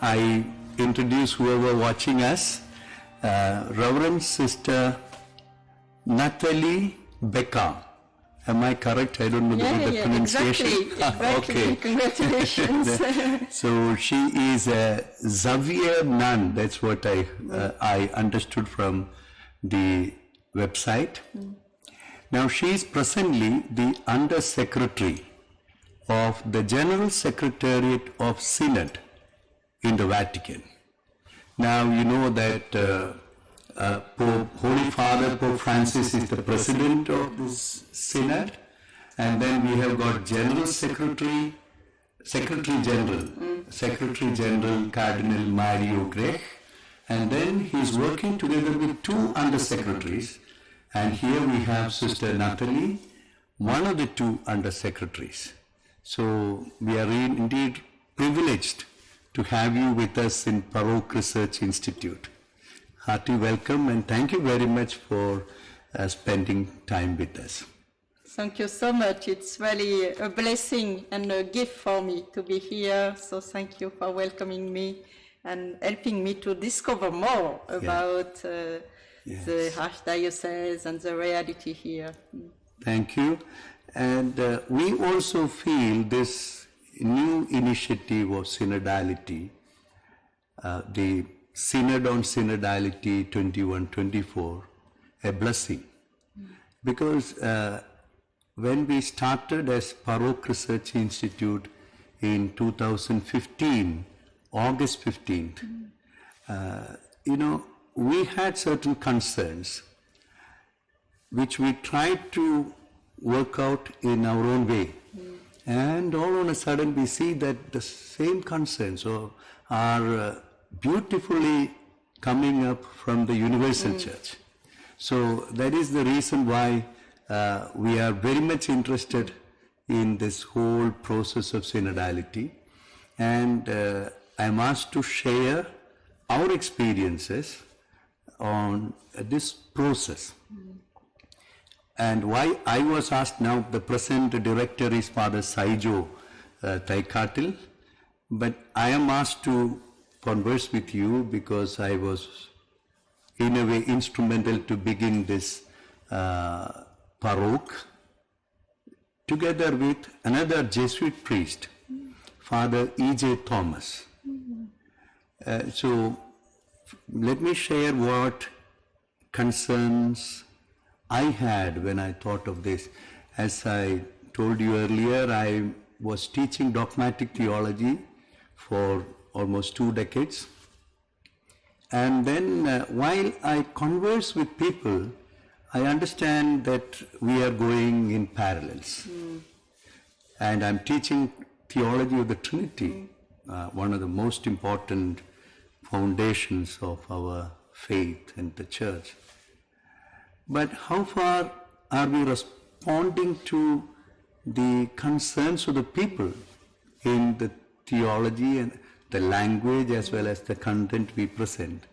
I introduce whoever watching us, Reverend Sister Natalie BECQUART. Am I correct? I don't know the pronunciation. Exactly. Okay. Congratulations. So she is a Xavier nun. That's what I understood from the website. Now she is presently the Undersecretary of the General Secretariat of Synod in the Vatican. Now you know that Holy Father Pope Francis is the president of this Synod, and then we have got General Secretary General Cardinal Mario Grech, and then he is working together with two undersecretaries, and here we have Sister Natalie, one of the two undersecretaries. So we are indeed privileged to have you with us in PAROC Research Institute. Hearty welcome, and thank you very much for spending time with us. Thank you so much. It's really a blessing and a gift for me to be here. So thank you for welcoming me and helping me to discover more about the Archdiocese and the reality here. Thank you. And we also feel this new initiative of synodality, the Synod on Synodality 21-24, a blessing. Because when we started as PAROC Research Institute in 2015, August 15th, we had certain concerns which we tried to work out in our own way. And all of a sudden we see that the same concerns are beautifully coming up from the Universal Church. So that is the reason why we are very much interested in this whole process of synodality. And I am asked to share our experiences on this process. And why I was asked now, the present director is Father Syro Taikatil, but I am asked to converse with you because I was in a way instrumental to begin this PAROC together with another Jesuit priest, Father E.J. Thomas. So let me share what concerns I had when I thought of this. As I told you earlier, I was teaching dogmatic theology for almost 2 decades. And then while I converse with people, I understand that we are going in parallels. And I'm teaching theology of the Trinity, one of the most important foundations of our faith and the Church. But how far are we responding to the concerns of the people in the theology and the language as well as the content we present?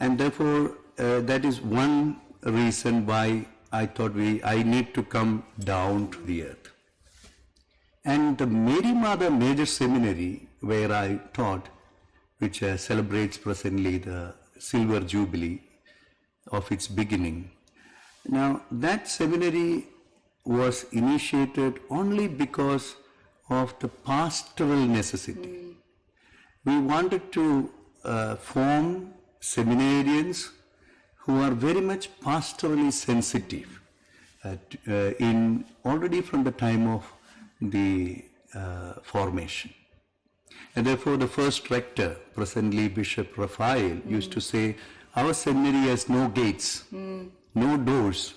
And therefore, that is one reason why I thought I need to come down to the earth. And the Mary Mother Major Seminary, where I taught, which celebrates presently the Silver Jubilee of its beginning. Now, that seminary was initiated only because of the pastoral necessity. We wanted to form seminarians who are very much pastorally sensitive already from the time of the formation. And therefore the first rector, presently Bishop Raphael, used to say, our seminary has no gates, no doors.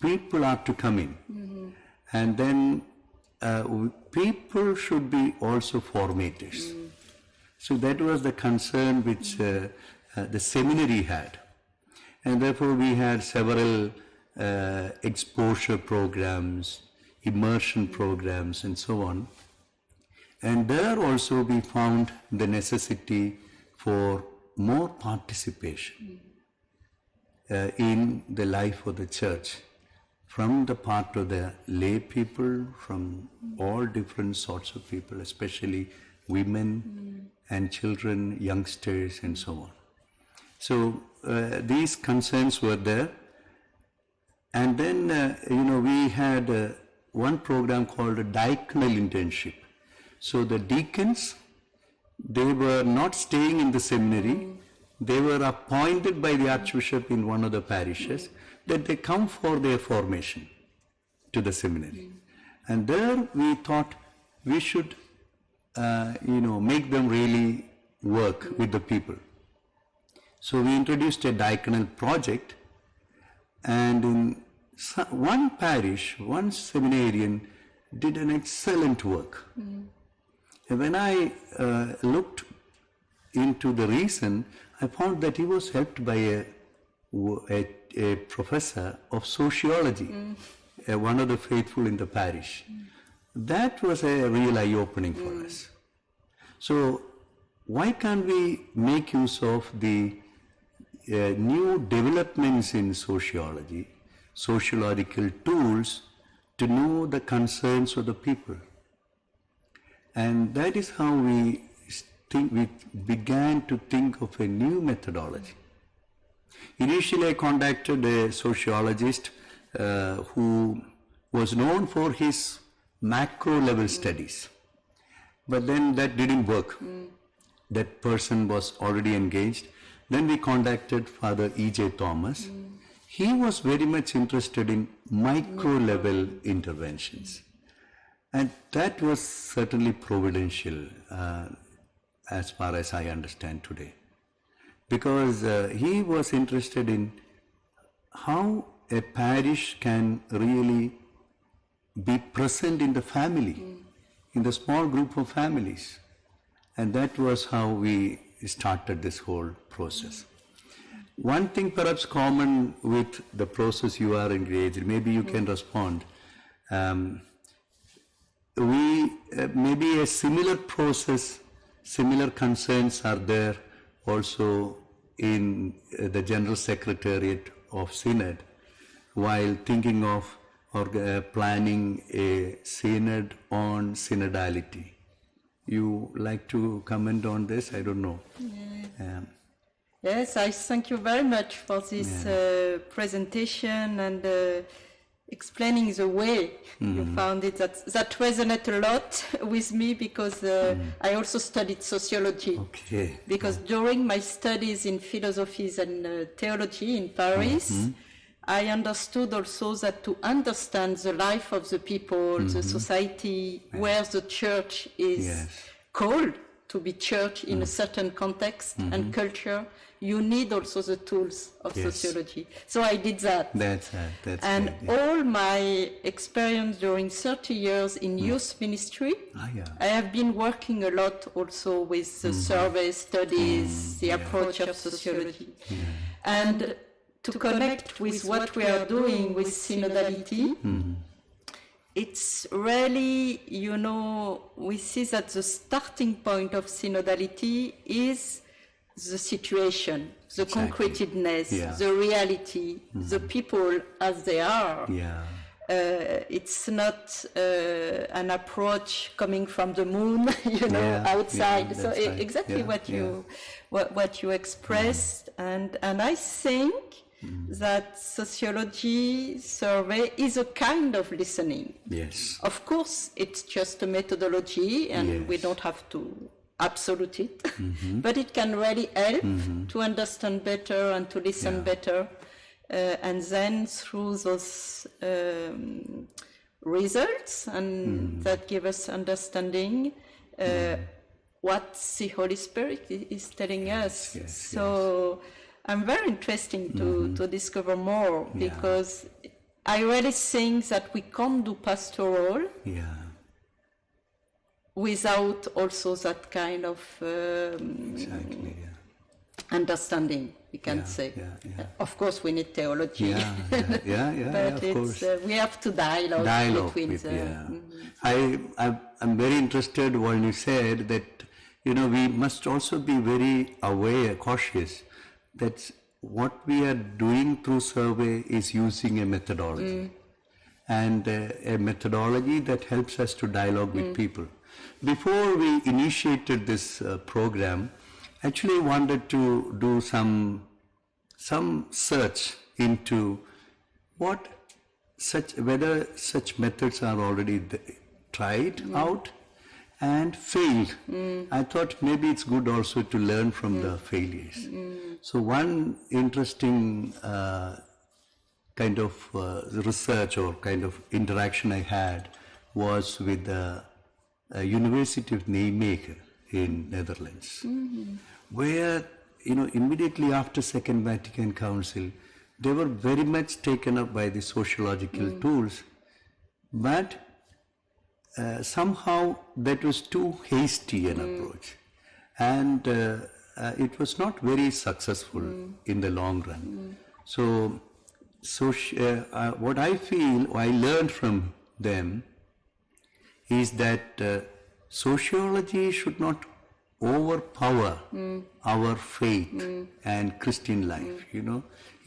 People are to come in. And then people should be also formators. So that was the concern which the seminary had. And therefore we had several exposure programs, immersion programs, and so on. And there also we found the necessity for more participation in the life of the Church from the part of the lay people, from all different sorts of people, especially women and children, youngsters, and so on. So these concerns were there. And then, we had one program called a diaconal internship. So the deacons, they were not staying in the seminary. They were appointed by the Archbishop in one of the parishes that they come for their formation to the seminary. And there we thought we should, make them really work with the people. So we introduced a diaconal project, and in one parish, one seminarian did an excellent work. And when I looked into the reason, I found that he was helped by a professor of sociology, one of the faithful in the parish. That was a real eye-opening for us. So why can't we make use of the new developments in sociology, sociological tools, to know the concerns of the people? And that is how we began to think of a new methodology. Initially, I contacted a sociologist who was known for his macro level studies. But then that didn't work. That person was already engaged. Then we contacted Father E.J. Thomas. He was very much interested in micro level interventions. And that was certainly providential as far as I understand today. Because he was interested in how a parish can really be present in the family, in the small group of families. And that was how we started this whole process. One thing perhaps common with the process you are engaged in, maybe you can respond. Maybe a similar process, similar concerns are there also in the General Secretariat of Synod while thinking of or planning a synod on synodality. You like to comment on this? I don't know. Yes, I thank you very much for this presentation and explaining the way you found it. That resonated a lot with me because I also studied sociology. Okay. Because during my studies in philosophies and theology in Paris, I understood also that to understand the life of the people, the society, where the church is called to be church in a certain context and culture, you need also the tools of sociology. So I did that. That's and great, all my experience during 30 years in youth ministry, I have been working a lot also with the survey studies, the approach of sociology. And to connect with what we are doing with synodality, it's really, we see that the starting point of synodality is the situation, the concretedness, the reality, the people as they are. It's not an approach coming from the moon, outside. So exactly what you expressed, and I think that sociology survey is a kind of listening. Yes. Of course, it's just a methodology, and we don't have to absolute it, but it can really help to understand better and to listen better. And then through those results and that give us understanding what the Holy Spirit is telling us. So I'm very interested to discover more because I really think that we can't do pastoral without also that kind of understanding, we can say. Of course, we need theology. But of course. We have to dialogue between with, the... I'm very interested when you said that, we must also be very aware, cautious, that what we are doing through survey is using a methodology. And a methodology that helps us to dialogue with people. Before we initiated this program, actually wanted to do some search into whether such methods are already tried out and failed. I thought maybe it's good also to learn from the failures. So one interesting kind of research or kind of interaction I had was with the University of Nijmegen in Netherlands, where, immediately after Second Vatican Council, they were very much taken up by the sociological tools, but somehow that was too hasty an approach, and it was not very successful in the long run. So what I feel I learned from them is that sociology should not overpower our faith and Christian life.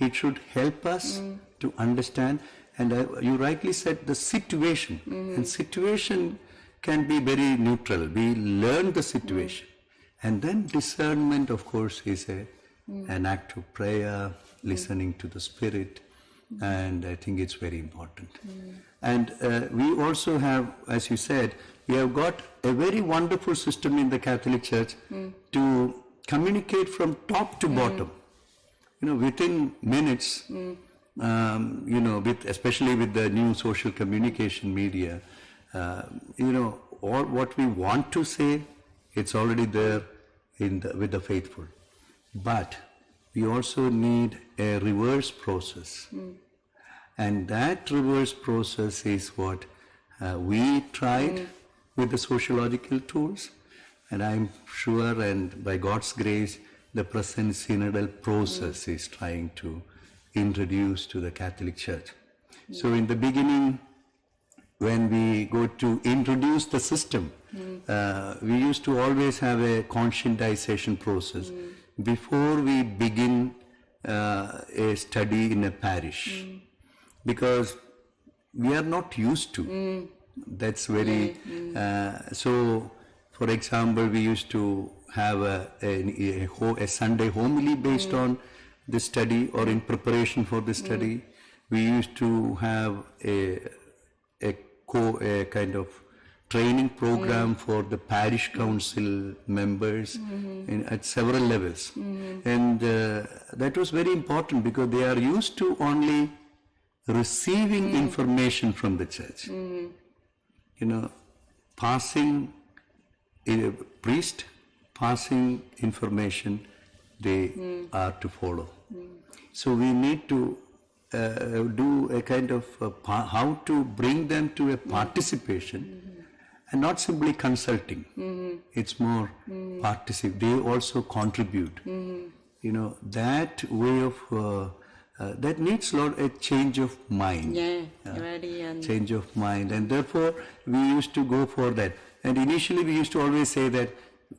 It should help us to understand, and you rightly said the situation, and situation can be very neutral. We learn the situation, and then discernment, of course, is an act of prayer, listening to the Spirit, and I think it's very important. And we also have, as you said, we have got a very wonderful system in the Catholic Church to communicate from top to bottom. Within minutes, especially with the new social communication media, all what we want to say, it's already there with the faithful. But we also need a reverse process. And that reverse process is what we tried with the sociological tools. And I'm sure, and by God's grace, the present synodal process is trying to introduce to the Catholic Church. So in the beginning, when we go to introduce the system, we used to always have a conscientization process before we begin a study in a parish, because we are not used to. That's very, so for example, we used to have a Sunday homily based on the study or in preparation for the study. We used to have a kind of training program for the parish council members at several levels. And that was very important because they are used to only receiving information from the church. Passing a priest, passing information, they are to follow. So we need to do a kind of how to bring them to a participation and not simply consulting. It's more they also contribute. That way of that needs a change of mind. Change of mind, and therefore we used to go for that. And initially we used to always say that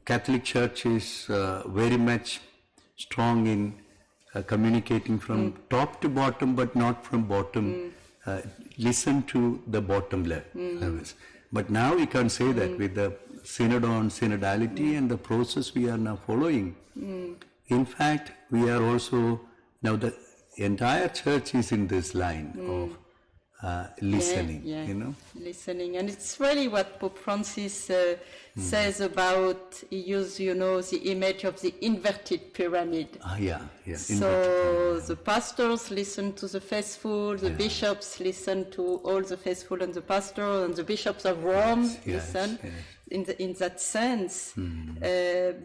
Catholic Church is very much strong in communicating from top to bottom, but not from bottom. Listen to the bottom levels. But now we can say that with the Synod on synodality and the process we are now following. In fact, we are also, now the entire church is in this line of listening, listening. And it's really what Pope Francis says about, he used, the image of the inverted pyramid. So the pastors listen to the faithful, the bishops listen to all the faithful and the pastors, and the bishops of Rome listen in that sense,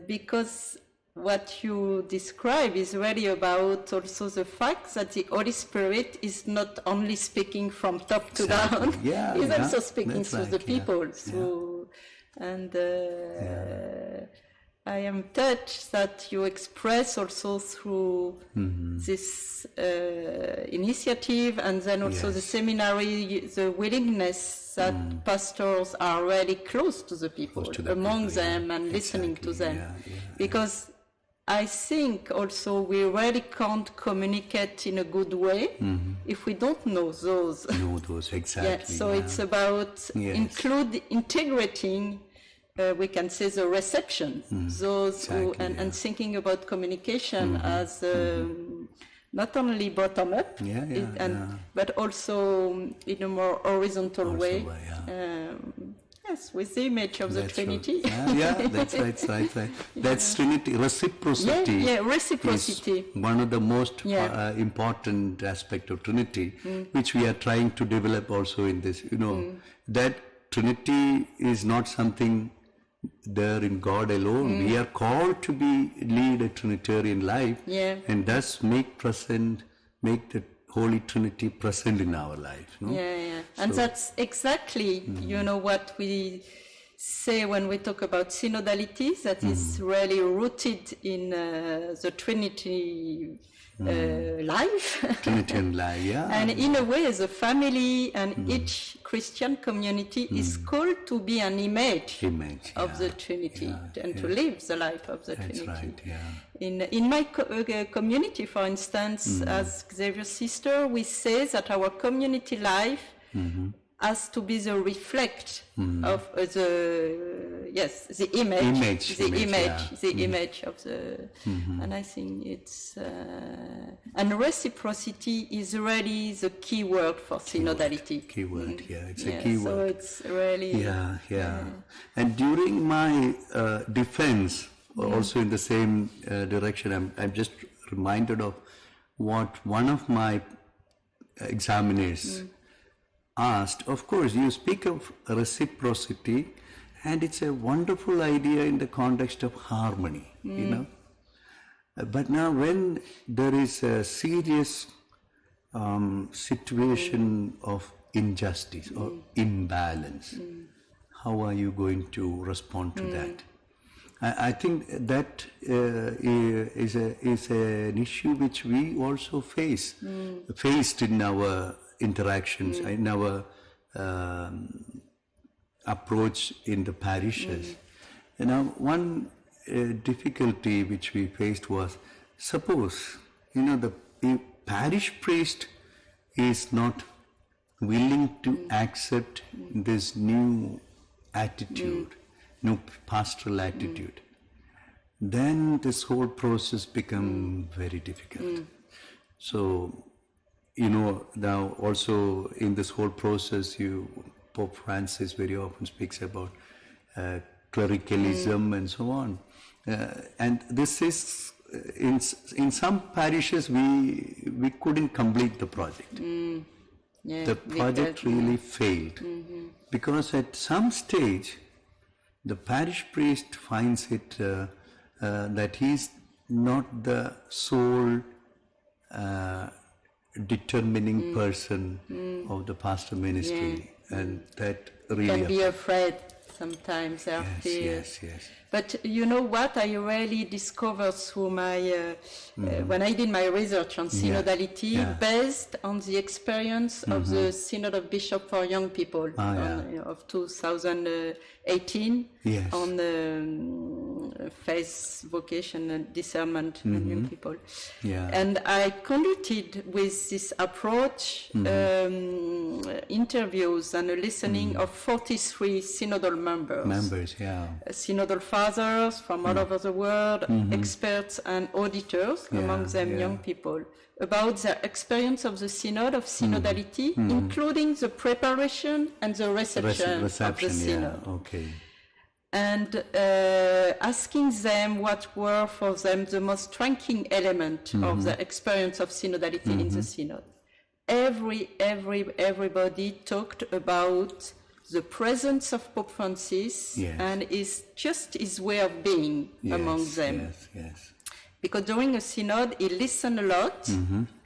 because what you describe is really about also the fact that the Holy Spirit is not only speaking from top to down, he's also speaking through the people. And I am touched that you express also through this initiative, and then also the seminary, the willingness that pastors are really close to the people, among them, and listening to them. Because I think also we really can't communicate in a good way if we don't know those. Know those, exactly. So it's about integrating we can say the reception, those who, Exactly, and thinking about communication as not only bottom up, but also in a more horizontal way. Yes, with the image of the Trinity. Right. That's right. That's Trinity, reciprocity. Reciprocity. Is one of the most important aspect of Trinity, which we are trying to develop also in this. That Trinity is not something there in God alone. We are called to lead a Trinitarian life, and thus make the Holy Trinity present in our life. No? And that's exactly, what we say when we talk about synodality, that is really rooted in the Trinity life. Trinitarian life, And in a way, the family and each Christian community is called to be an image of the Trinity and to live the life of the Trinity. Right, In my community, for instance, as Xavier's sister, we say that our community life has to be the reflect of the image of the, and I think it's, and reciprocity is really the key word for synodality. It's a key word. So it's really, And during my defense, also in the same direction, I'm just reminded of what one of my examiners asked. Of course, you speak of reciprocity, and it's a wonderful idea in the context of harmony, But now when there is a serious situation of injustice or imbalance, how are you going to respond to that? I think that is an issue which we also faced in our interactions, in our approach in the parishes. One difficulty which we faced was, suppose, the parish priest is not willing to accept this new attitude, new pastoral attitude, then this whole process becomes very difficult. So, now also in this whole process, Pope Francis very often speaks about clericalism and so on. And this is, in some parishes, we couldn't complete the project. The project really failed. Because at some stage, the parish priest finds it that he's not the sole determining person of the pastor ministry, and that really can be afraid sometimes. There are fears. Yes. But you know what I really discovered through my when I did my research on synodality, based on the experience of the Synod of Bishops for Young People of 2018 on faith, vocation, and discernment in young people. And I conducted with this approach interviews and a listening of 43 synodal members. Synodal fathers from all over the world, experts and auditors, among them young people, about their experience of the synod, of synodality, including the preparation and the reception of the synod. And asking them what were for them the most striking element of the experience of synodality in the synod. Everybody talked about the presence of Pope Francis and his way of being among them. Because during a synod, he listened a lot.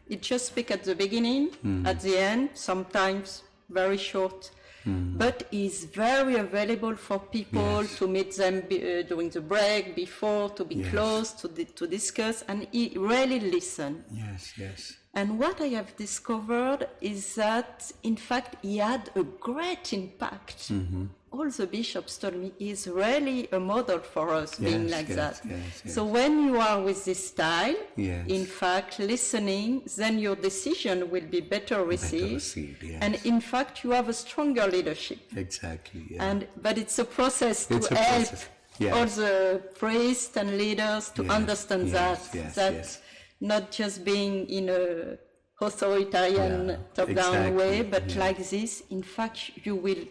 He just speaks at the beginning, at the end, sometimes very short. But he's very available for people to meet them during the break, before, to be close, to discuss, and he really listened. And what I have discovered is that, in fact, he had a great impact all the bishops told me is really a model for us being like that. Yes. So when you are with this style, Yes. in fact, listening, then your decision will be better received. Yes. And in fact, you have a stronger leadership. Exactly. Yeah. But it's a process to It's a help process. Yes. all the priests and leaders to Yes, understand yes, that yes. not just being in a authoritarian top-down exactly, way, but yeah. like this, in fact, you will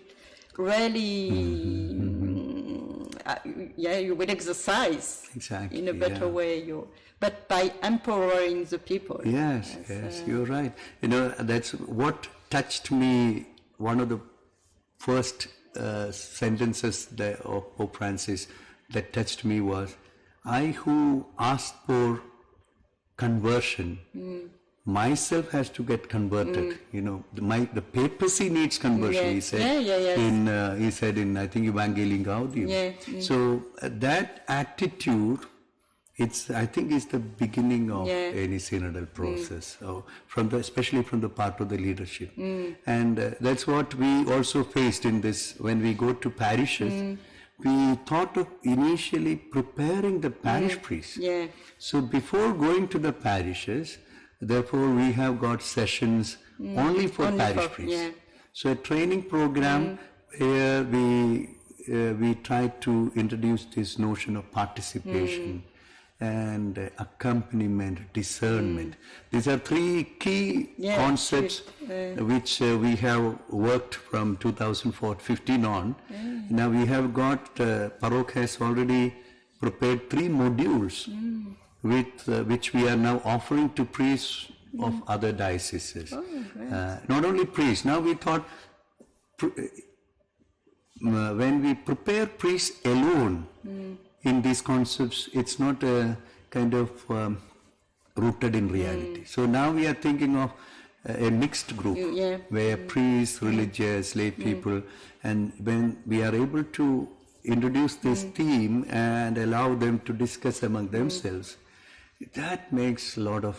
really, you will exercise Exactly, in a better yeah. way. But by empowering the people. Yes, you're right. You know, that's what touched me. One of the first sentences of Pope Francis that touched me was, I who asked for conversion, myself has to get converted. You know, the papacy needs conversion. He said he said in, I think, Evangelii Gaudium. So that attitude, I think it's the beginning of any synodal process, especially from the part of the leadership. And that's what we also faced in this, when we go to parishes. We thought of initially preparing the parish priests. So before going to the parishes, therefore we have got sessions only for parish priests. So a training program where we try to introduce this notion of participation and accompaniment, discernment. These are three key concepts which we have worked from 2015 on. Now we have got, PAROC has already prepared 3 modules which we are now offering to priests of other dioceses. Not only priests, now we thought when we prepare priests alone in these concepts, it's not a kind of rooted in reality. So now we are thinking of a mixed group where priests, religious, lay people, and when we are able to introduce this theme and allow them to discuss among themselves, that makes a lot of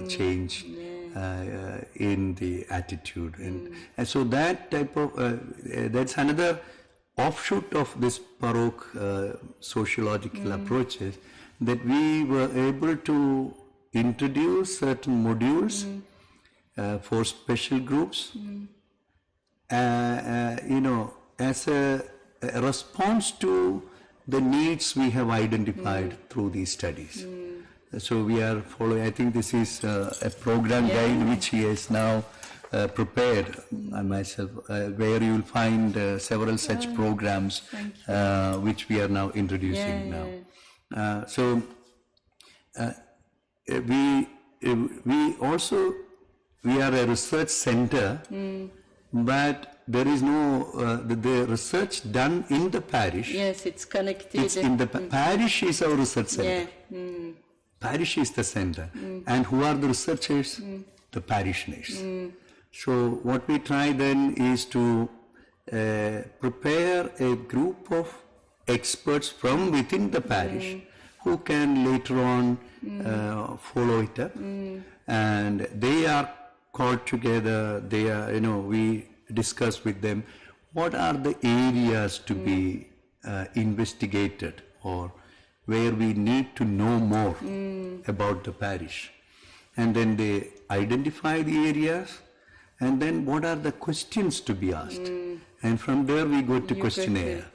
change in the attitude. And so that type of, that's another offshoot of this PAROC sociological approaches, that we were able to introduce certain modules for special groups, you know, as a response to the needs we have identified through these studies. So we are following, I think this is a program guide which he has now prepared myself, where you will find several such programs which we are now introducing now. So we are a research center, but there is no the research done in the parish. Yes, it's connected. It's in the parish is our research center. Parish is the center, and who are the researchers? The parishioners. So what we try then is to prepare a group of experts from within the parish who can later on follow it up, and they are called together. They are, you know, we discuss with them what are the areas to be investigated, or where we need to know more about the parish, and then they identify the areas, and then what are the questions to be asked, and from there we go to questionnaire,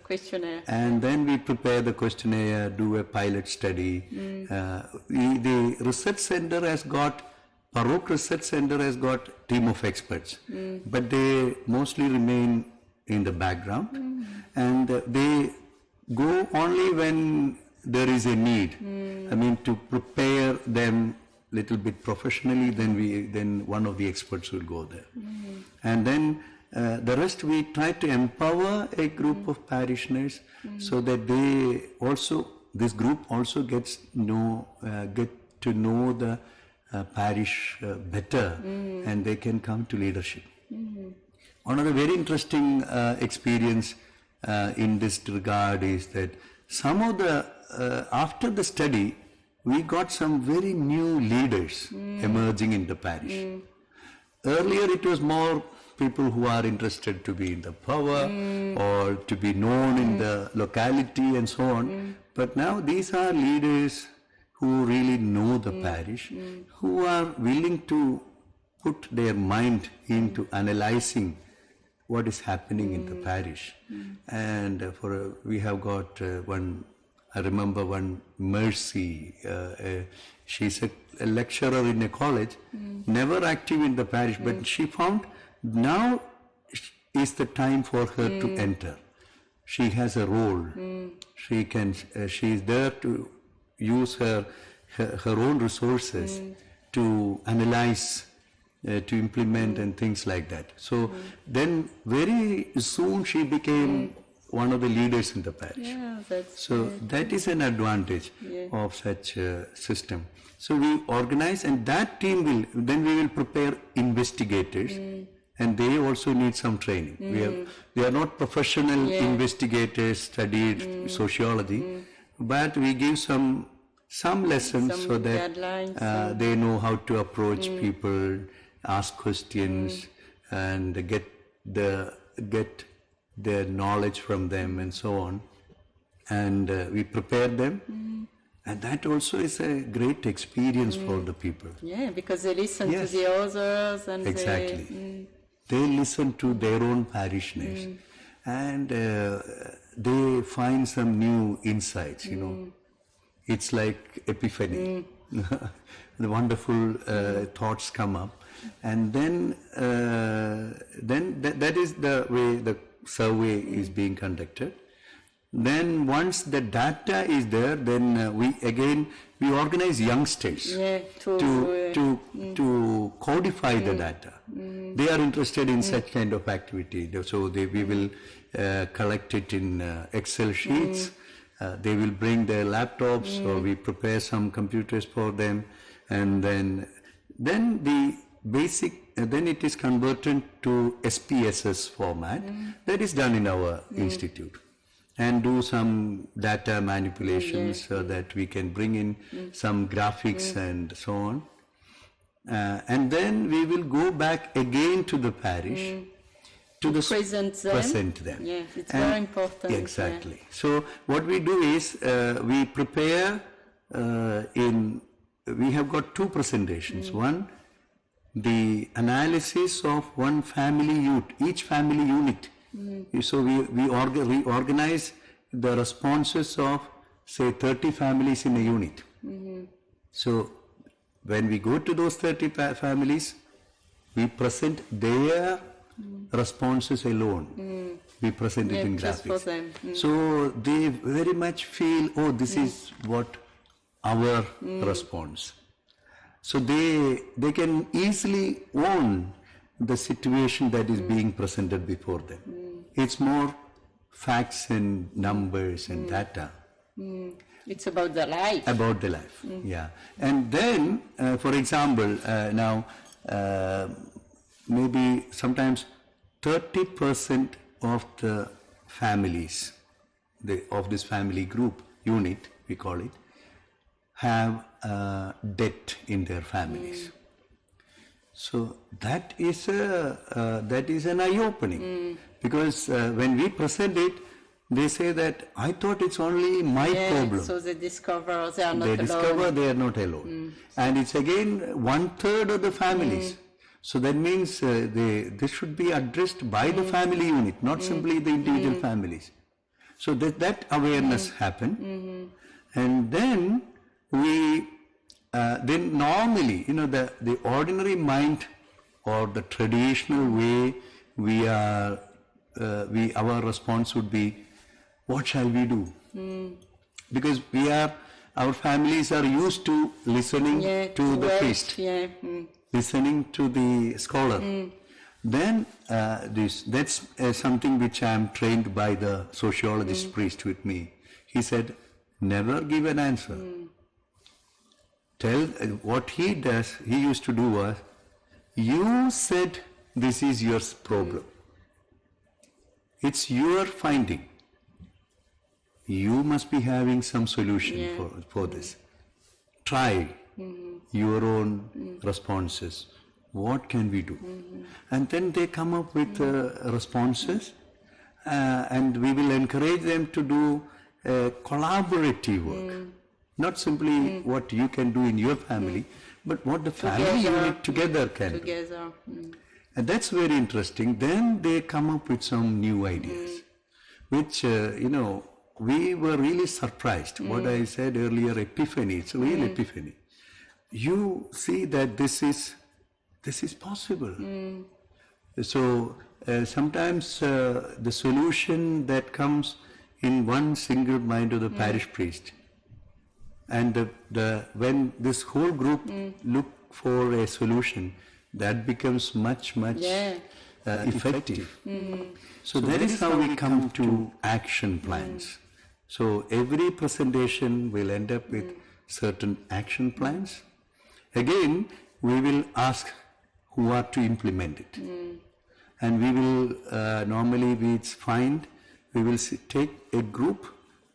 and then we prepare the questionnaire, do a pilot study. The research center has got, PAROC Research Center has got team of experts, but they mostly remain in the background, and they go only when there is a need. I mean, to prepare them little bit professionally, then one of the experts will go there. And then the rest we try to empower a group of parishioners so that this group also get to know the parish better, and they can come to leadership. Another very interesting experience in this regard is that some of the after the study, we got some very new leaders emerging in the parish. Earlier it was more people who are interested to be in the power or to be known in the locality and so on. But now these are leaders who really know the parish, who are willing to put their mind into analyzing what is happening in the parish. And we have got one, I remember one Mercy, she's a lecturer in a college, never active in the parish, but she found now is the time for her to enter. She has a role. She is there to use her own resources to analyze, to implement and things like that. So then very soon she became one of the leaders in the parish. Yeah, that's So good. that is an advantage of such a system. So we organize, and that team then we will prepare investigators, and they also need some training. We are not professional investigators, studied sociology, but we give some lessons Some so that guidelines, they know how to approach people, ask questions, and get their knowledge from them and so on. And we prepare them. And that also is a great experience for the people. Yeah, because they listen Yes. to the others and Exactly. They listen to their own parishioners, and they find some new insights, It's like epiphany. The wonderful thoughts come up, and then that is the way the survey is being conducted. Then once the data is there, then we organize youngsters to codify the data. They are interested in such kind of activity, so we will collect it in Excel sheets. They will bring their laptops, or we prepare some computers for them, and then the basic, then it is converted to SPSS format. That is done in our institute, and do some data manipulations so that we can bring in some graphics and so on. And then we will go back again to the parish to present them. Yeah, it's very important. Exactly. So what we do is we prepare we have got two presentations. One, the analysis of one family each family unit. So we organize the responses of, say, 30 families in a unit. So when we go to those 30 families, we present their responses alone. We present it in just for graphics. them. So they very much feel, oh, this is what our response. So they can easily own the situation that is being presented before them. It's more facts and numbers and data. It's about the life. About the life, yeah. And then, for example, now maybe sometimes 30% of the families of this family group unit, we call it, have debt in their families. So that is an eye-opening, because when we present it, they say that I thought it's only my problem. So they discover they are not They alone. discover they are not alone, and it's again 1/3 of the families. So that means this should be addressed by the family unit, not simply the individual families. So that awareness happened, and then then normally, the ordinary mind or the traditional way our response would be, what shall we do? Because our families are used to listening to the priest, listening to the scholar. Then that's something which I am trained by the sociologist priest with me. He said, never give an answer. Tell what he does. He used to do was, you said this is your problem. It's your finding. You must be having some solution for this. Try your own responses. What can we do? And then they come up with responses, and we will encourage them to do collaborative work. Not simply what you can do in your family, but what the family unit together can do. And that's very interesting. Then they come up with some new ideas, which, we were really surprised. What I said earlier, epiphany, it's a real epiphany. You see that this is possible. So sometimes the solution that comes in one single mind of the parish priest, and when this whole group look for a solution, that becomes much effective. So that is how we come to action plans. So every presentation will end up with certain action plans. Again, we will ask who are to implement it. And we will, normally we will take a group,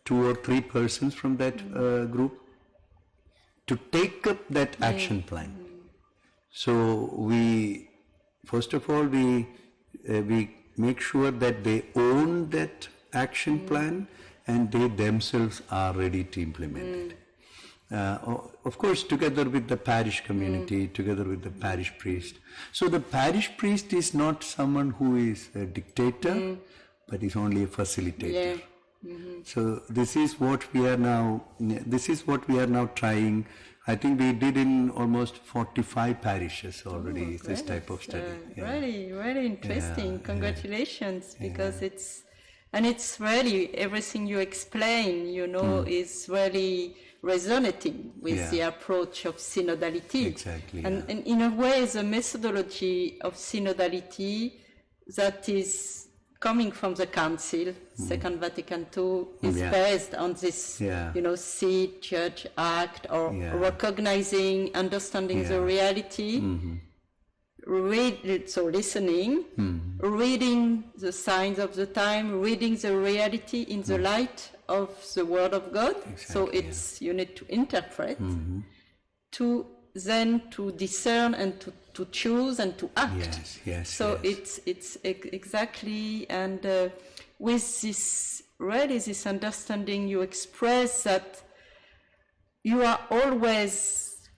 2 or 3 persons from that group, to take up that action plan. So we, first of all, we make sure that they own that action plan and they themselves are ready to implement it. Of course, together with the parish community, together with the parish priest. So the parish priest is not someone who is a dictator, but is only a facilitator. So this is what we are now trying. I think we did in almost 45 parishes already this type of study. Really, really interesting. Congratulations, because it's really everything you explain, is really resonating with the approach of synodality. Exactly. And in a way, the methodology of synodality that is coming from the Council, Second Vatican II, is based on this, seed, church, act, or recognizing, understanding the reality, listening, reading the signs of the time, reading the reality in the light of the Word of God. So it's you need to interpret, to discern and to choose and to act. It's exactly, and with this understanding, you express that you are always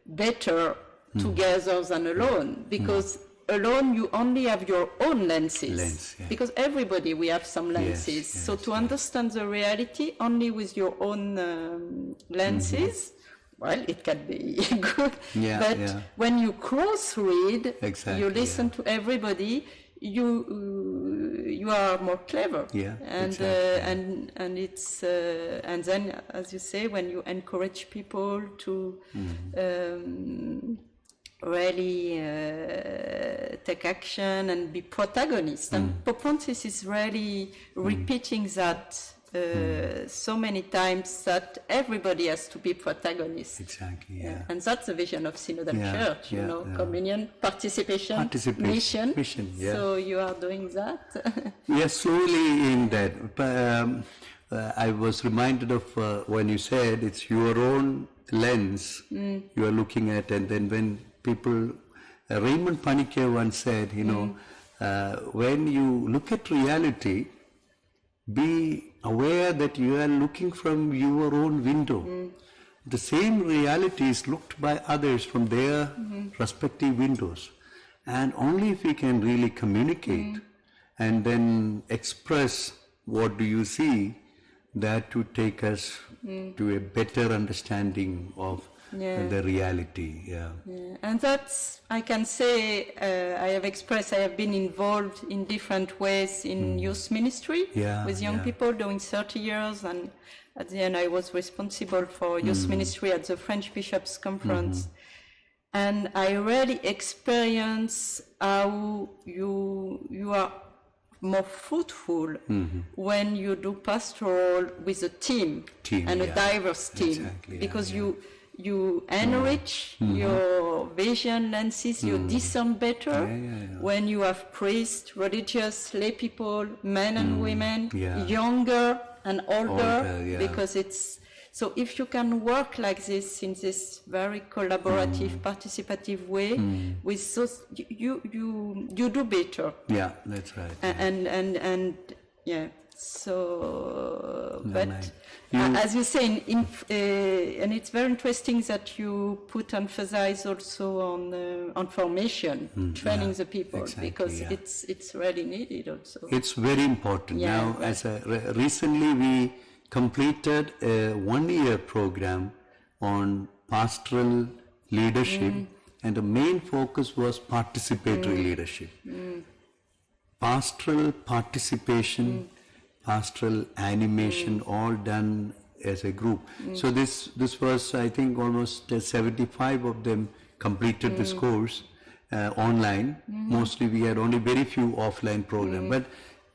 better together than alone, because alone you only have your own lenses. Because everybody, we have some lenses. So to understand the reality only with your own lenses, well, it can be good, but when you cross-read, you listen to everybody, you are more clever, and it's and then, as you say, when you encourage people to really take action and be protagonists, and Pope Francis is really repeating that so many times, that everybody has to be protagonist. And that's the vision of Synodal Church, communion, participation, mission. So you are doing that. Yes, slowly in that. I was reminded of when you said it's your own lens you are looking at, and then when people, Raymond Panikkar once said, when you look at reality, be aware that you are looking from your own window. The same reality is looked by others from their respective windows. And only if we can really communicate and then express what do you see, that would take us to a better understanding of the reality. And that's, I can say, I have been involved in different ways in youth ministry with young people doing 30 years, and at the end I was responsible for youth ministry at the French Bishops' Conference. And I really experience how you are more fruitful when you do pastoral with a team and a diverse team, because you enrich your vision lenses, you discern better when you have priests, religious, lay people, men and women, younger and older, because it's So if you can work like this in this very collaborative, participative way, with those, you do better. Yeah, that's right. And yeah. So, No, but nice. as you say, and it's very interesting that you put emphasis also on formation, training the people, exactly, because yeah. it's really needed also. It's very important. Yeah, Now, right. recently we completed a 1-year program on pastoral leadership, and the main focus was participatory leadership. Pastoral participation, pastoral animation, all done as a group. So this was, I think, almost 75 of them completed this course online. Mostly we had only very few offline programs, but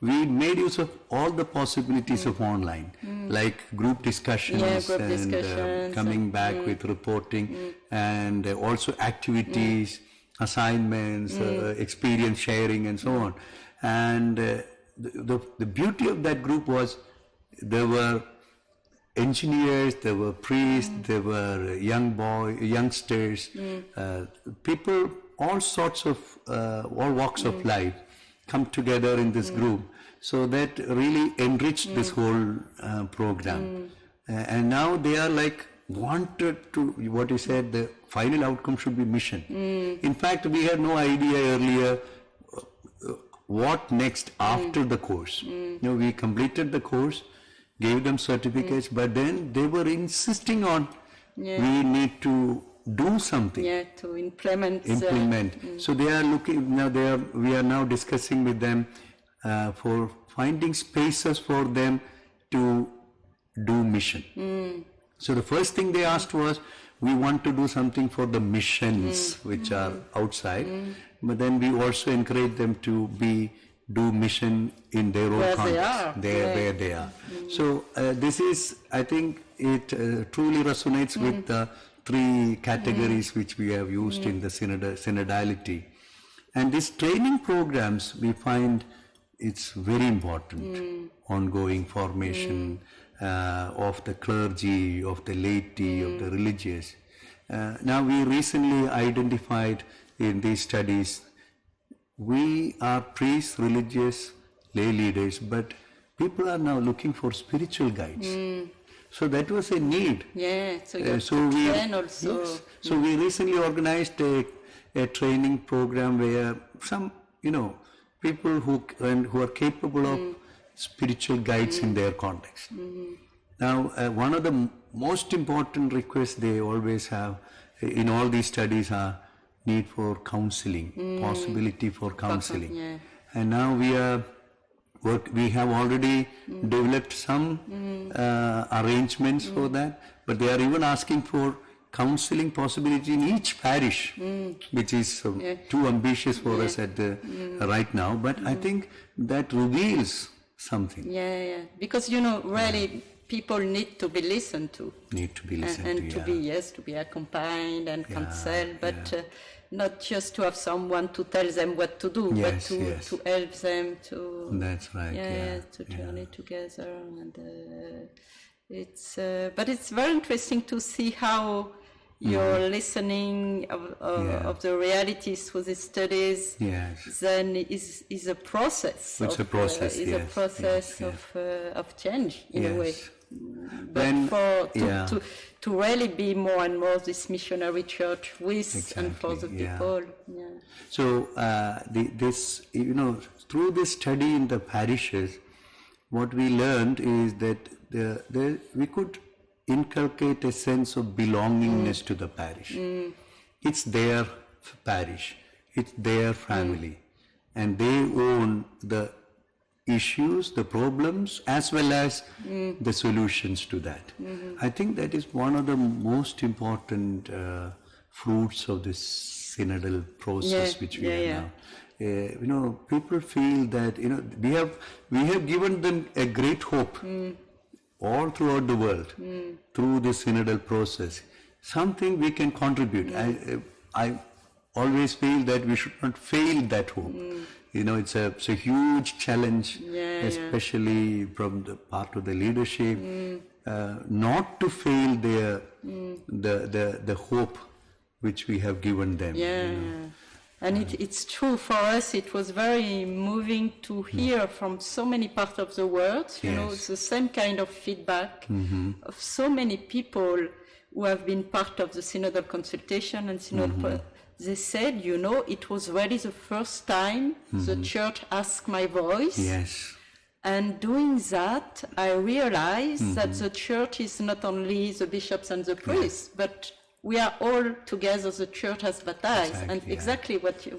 we made use of all the possibilities of online, like group discussions, and coming back with reporting, and also activities, assignments, experience sharing, and so on. And the beauty of that group was there were engineers, there were priests, there were youngsters, people, all sorts of, all walks of life come together in this group. So that really enriched this whole program. And now they are like wanted to, what you said, the final outcome should be mission. In fact, we had no idea earlier what next after the course. You know, we completed the course, gave them certificates, but then they were insisting on we need to do something. Yeah, to implement. So they are looking now. We are now discussing with them for finding spaces for them to do mission. So the first thing they asked was, we want to do something for the missions which are outside, but then we also encourage them to do mission in their own context, where they are. So this is, I think, it truly resonates with the 3 categories which we have used in the synodality. And these training programs, we find it's very important, ongoing formation of the clergy, of the laity, of the religious. Now we recently identified in these studies, we are priests, religious, lay leaders, but people are now looking for spiritual guides. So that was a need. Yeah, so you have to train also. Yes. So we recently organized a training program where some, people who are capable of spiritual guides in their context. Now, one of the most important requests they always have in all these studies are need for counseling, possibility for counseling. And now we have already developed some arrangements for that, but they are even asking for counseling possibility in each parish, which is too ambitious for us at the right now. But I think that reveals something. Yeah, because really people need to be listened to. Need to be listened and to be accompanied and counseled, but not just to have someone to tell them what to do, but to help them to. That's right. To journey together, and but it's very interesting to see how your listening of the realities for the studies then is a process. It's a process. Is a process of change in a way. But to really be more and more this missionary church with and for the people. Yeah. So this, through this study in the parishes, what we learned is that we could inculcate a sense of belongingness to the parish. It's their parish, it's their family, and they own the issues, the problems, as well as the solutions to that. I think that is one of the most important fruits of this synodal process which we have now. People feel that we have given them a great hope all throughout the world through this synodal process. Something we can contribute. I always feel that we should not fail that hope. It's a huge challenge, especially from the part of the leadership, not to fail the hope which we have given them. Yeah. And it's true for us, it was very moving to hear from so many parts of the world, you know, the same kind of feedback of so many people who have been part of the synodal consultation and synod. They said, you know, it was really the first time the church asked my voice. Yes. And doing that, I realized that the church is not only the bishops and the priests, but we are all together, the church has baptized, and exactly what you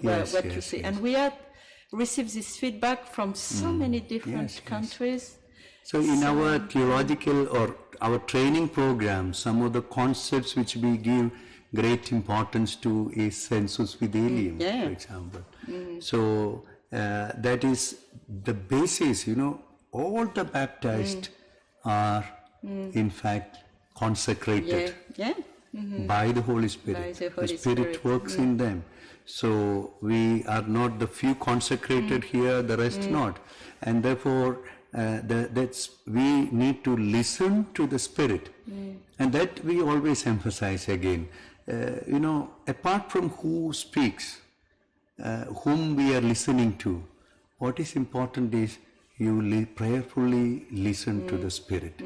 say. And we had received this feedback from so many different countries. So in our theological or our training program, some of the concepts which we give great importance to is sensus fidelium, for example. So that is the basis, you know, all the baptized are in fact consecrated. By the Holy Spirit. The Spirit works in them. So we are not the few consecrated here, the rest not. And therefore, we need to listen to the Spirit. And that we always emphasize again. You know, apart from who speaks, whom we are listening to, what is important is you prayerfully listen to the Spirit.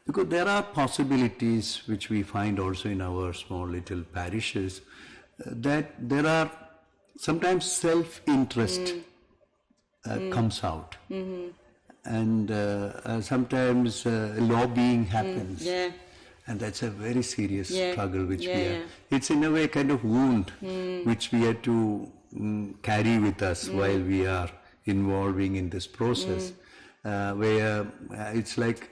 Because there are possibilities which we find also in our small little parishes, that there are sometimes self-interest comes out. And sometimes lobbying happens. And that's a very serious struggle which we have. It's in a way kind of wound which we have to carry with us while we are involving in this process, where it's like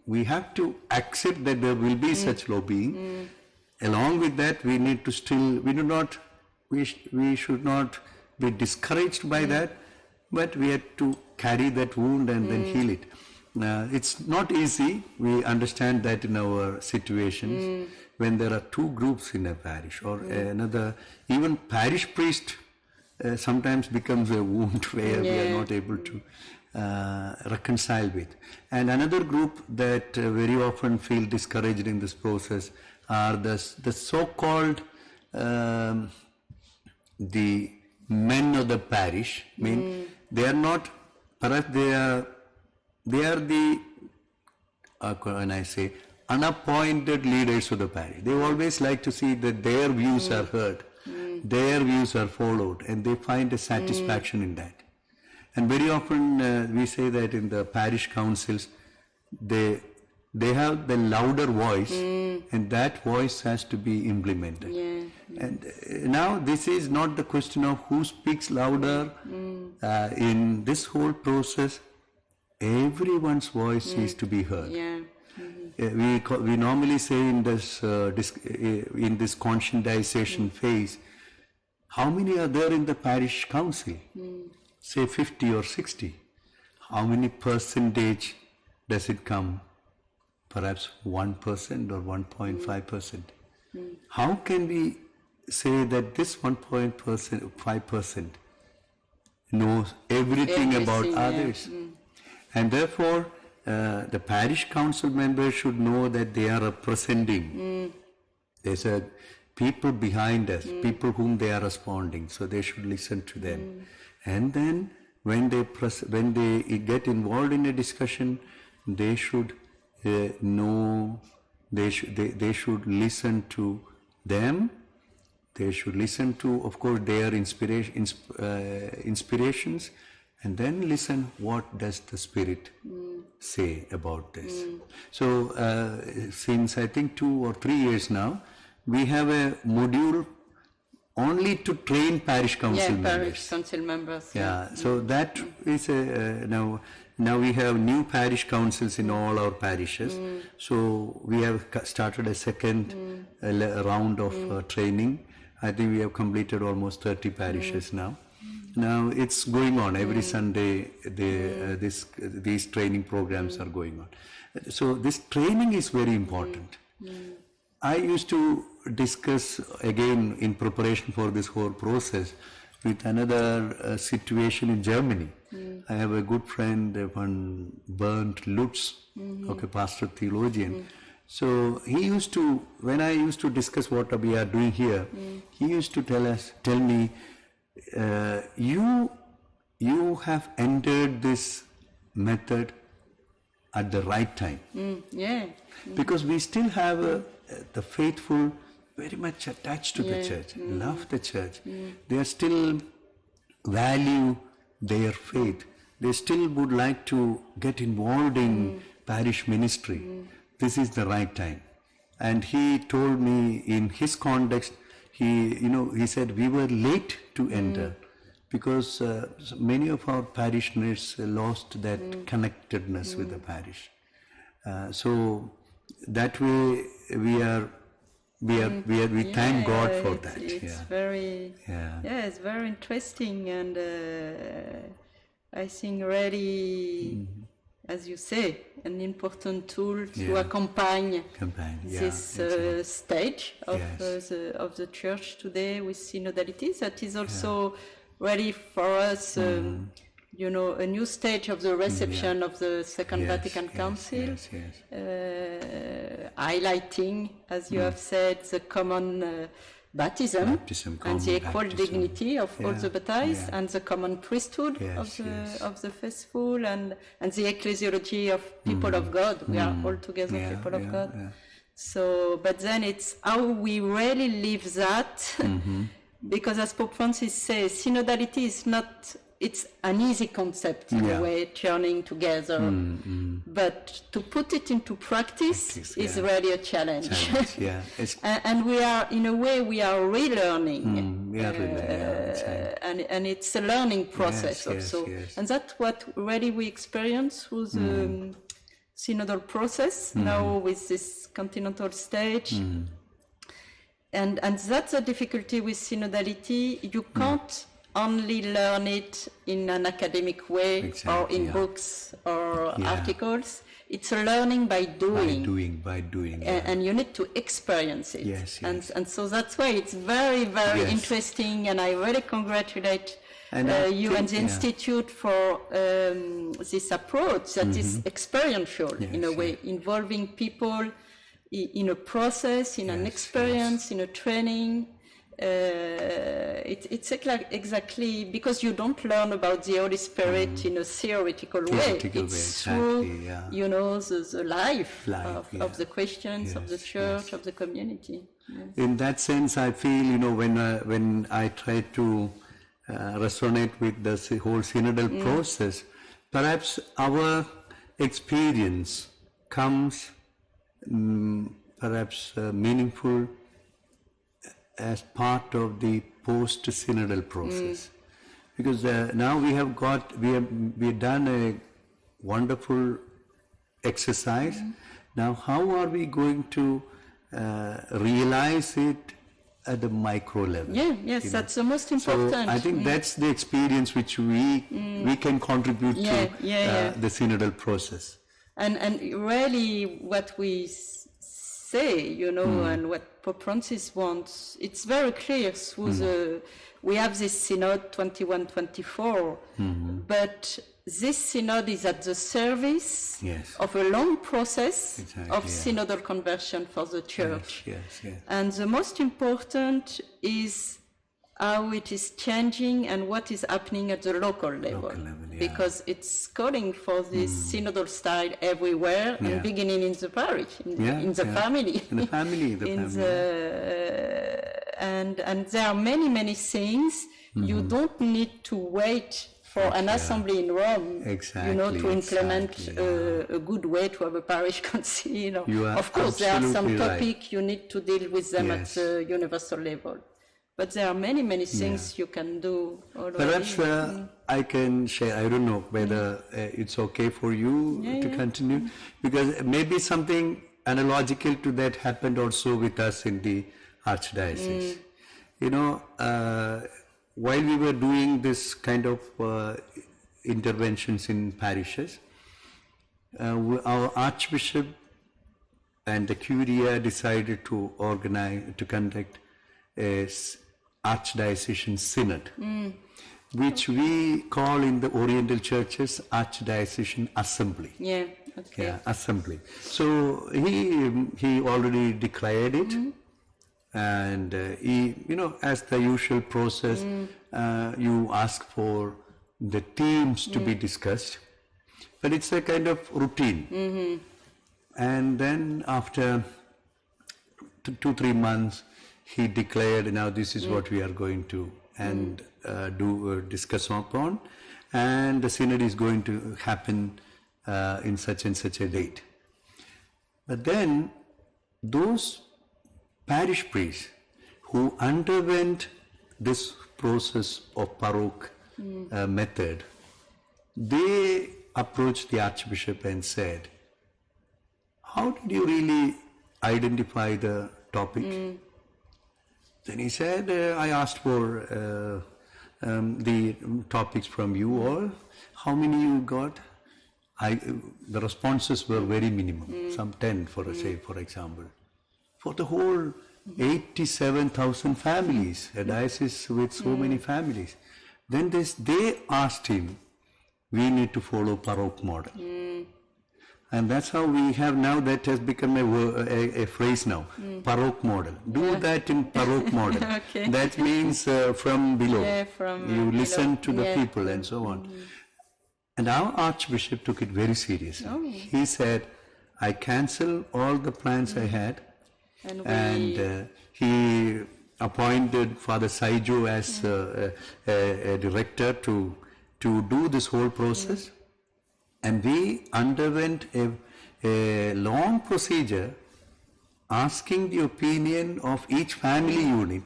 we have to accept that there will be such lobbying. Along with that, we need to still, we should not be discouraged by that, but we have to carry that wound and then heal it. It's not easy. We understand that in our situations when there are two groups in a parish or another, even parish priest sometimes becomes a wound where we are not able to reconcile with. And another group that very often feel discouraged in this process are the so-called the men of the parish. I mean, they are not, perhaps they are the, when I say, unappointed leaders of the parish. They always like to see that their views are heard, their views are followed, and they find a satisfaction in that. And very often we say that in the parish councils, they have the louder voice, and that voice has to be implemented. And now this is not the question of who speaks louder. In this whole process, everyone's voice is to be heard. We normally say in this conscientization phase, how many are there in the parish council? Say 50 or 60. How many percentage does it come? Perhaps 1% or 1.5%. How can we say that this 1.5% knows everything about others? And therefore, the parish council members should know that they are representing. There's a people behind us, people whom they are responding, so they should listen to them. And then when they get involved in a discussion, they should know, they should listen to them. They should listen to, of course, their inspirations, and then listen what does the Spirit say about this. So since I think 2 or 3 years now, we have a module only to train parish council members. Parish council members. So that is now we have new parish councils in all our parishes. So we have started a second round of training. I think we have completed almost 30 parishes now. Now it's going on every Sunday. These training programs are going on. So this training is very important. I used to discuss again in preparation for this whole process with another situation in Germany. I have a good friend, one Bernd Lutz, okay, pastor theologian. So he used to, when I used to discuss what we are doing here, he used to tell me, you have entered this method at the right time. Because we still have the faithful very much attached to the church, love the church. They are still value their faith. They still would like to get involved in parish ministry. This is the right time. And he told me in his context, he said we were late to enter because many of our parishioners lost that connectedness with the parish. So that way we thank God for that. It's it's very interesting, and I think really, as you say, an important tool to accompany this stage of the church today with synodality. That is also ready for us, a new stage of the reception of the Second Vatican Council, highlighting, as you have said, the common baptism and the equal dignity of all the baptized, and the common priesthood of the faithful, and the ecclesiology of people of God. We are all together people of God. So, but then it's how we really live that, because as Pope Francis says, synodality is not, it's an easy concept in a way, journeying together, but to put it into practice is really a challenge. And we are, in a way, we are relearning, and it's a learning process also. And that's what really we experience through the synodal process now with this continental stage. And that's the difficulty with synodality. You can't only learn it in an academic way or in books or articles. It's a learning by doing. By doing. And you need to experience it. And so that's why it's very, very interesting, and I really congratulate you and the Institute for this approach that is experiential in a way, involving people in a process, in an experience, in a training. It's exactly because you don't learn about the Holy Spirit in a theoretical way. It's through, the life of the Christians, of the church, of the community. In that sense, I feel, when I try to resonate with the whole synodal process, perhaps our experience comes perhaps meaningful as part of the post-synodal process, because now we have done a wonderful exercise. Now, how are we going to realize it at the micro level? That's the most important. So I think that's the experience which we can contribute to the synodal process. And really, what we say, and what Pope Francis wants, it's very clear through we have this Synod 21-24, but this Synod is at the service of a long process of synodal conversion for the Church. And the most important is how it is changing and what is happening at the local level. Because it's calling for this synodal style everywhere, and beginning in the parish, in the family. And there are many, many things. You don't need to wait for an assembly in Rome, to implement a good way to have a parish council. Of course, there are some topics you need to deal with them at the universal level. But there are many, many things you can do already. Perhaps I can share, I don't know whether it's okay for you to continue, because maybe something analogical to that happened also with us in the Archdiocese. While we were doing this kind of interventions in parishes, our Archbishop and the Curia decided to conduct a Archdiocesan Synod. which we call in the Oriental churches Archdiocesan Assembly. Yeah, okay. Yeah, assembly. So he already declared it, and he, as the usual process, you ask for the themes to be discussed, but it's a kind of routine. And then after 2-3 months, he declared, now this is what we are going to and discuss upon, and the synod is going to happen in such and such a date. But then those parish priests who underwent this process of PAROC method, they approached the Archbishop and said, how did you really identify the topic? Then he said, I asked for the topics from you all. How many you got? The responses were very minimum, some 10 for example. For the whole 87,000 families, a diocese with so many families. Then they asked him, we need to follow PAROC model. And that's how we have now, that has become a phrase now, PAROC model. Do that in PAROC model. Okay. That means from below. Yeah, from you listen to the yeah. people and so on. And our Archbishop took it very seriously. Oh. He said, I cancel all the plans I had, and he appointed Father Syro as a director to do this whole process. And we underwent a long procedure asking the opinion of each family unit.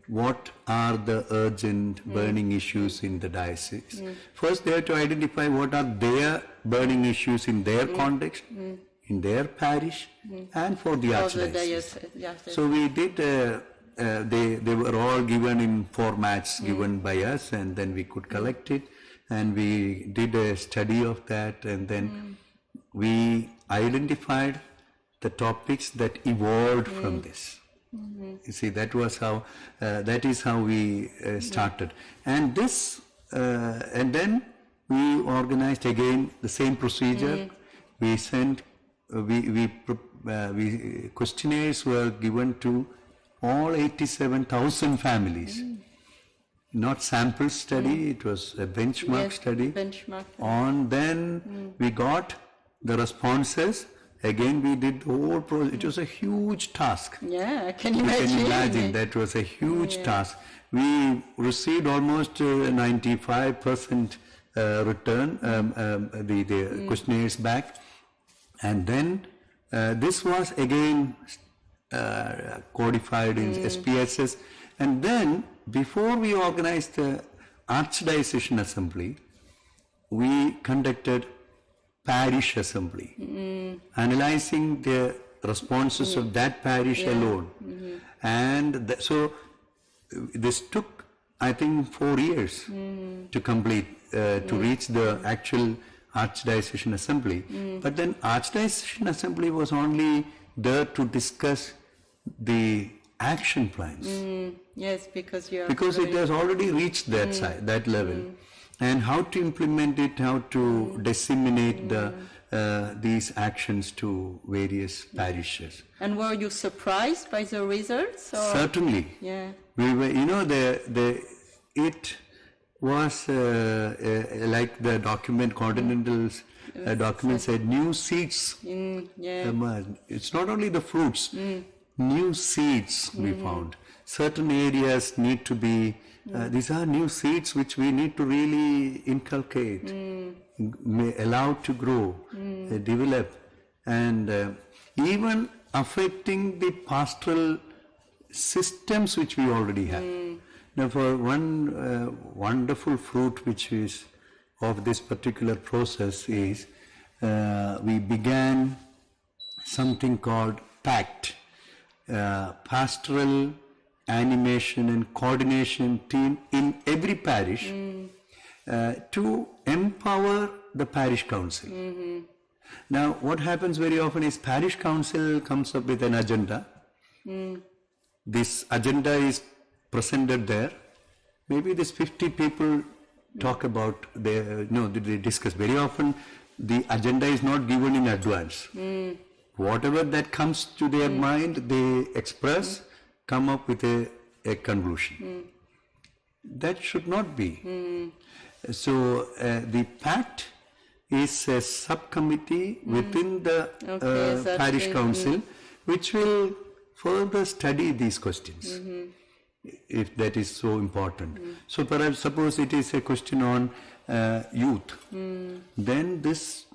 What are the urgent burning issues in the diocese? First they have to identify what are their burning issues in their context, in their parish, and for the Archdiocese. So we did, they were all given in formats given by us, and then we could collect it. And we did a study of that, and then we identified the topics that evolved from this. You see, that is how we started. And this, and then we organized again the same procedure. We sent, questionnaires were given to all 87,000 families. Not sample study, it was a benchmark study. Then we got the responses. Again, we did the whole process. It was a huge task. Yeah, I can imagine. You can imagine, that was a huge task. We received almost 95% return, the questionnaires back. And then this was again codified in SPSS. And then, before we organized the Archdiocesan Assembly, we conducted parish assembly, analyzing the responses of that parish alone. And so this took, I think, 4 years to complete, to reach the actual Archdiocesan Assembly. But then Archdiocesan Assembly was only there to discuss the action plans. Yes, because it has already reached that side, that level, and how to implement it, how to disseminate these actions to various parishes. And were you surprised by the results? Or? Certainly. Yeah. We were, it was like the document, Continental's document said, new seeds emerge. It's not only the fruits. New seeds we found. Certain areas need to be, these are new seeds which we need to really inculcate, allow to grow, develop, and even affecting the pastoral systems which we already have. Now, for one wonderful fruit which is of this particular process is, we began something called PACT, Pastoral Animation and Coordination Team in every parish, to empower the parish council. Now, what happens very often is parish council comes up with an agenda. This agenda is presented there, maybe these 50 people talk about they discuss. Very often the agenda is not given in advance. Whatever that comes to their mind, they express, come up with a conclusion. That should not be. So the pact is a subcommittee within the parish council, which will further study these questions, if that is so important. So perhaps suppose it is a question on youth, then this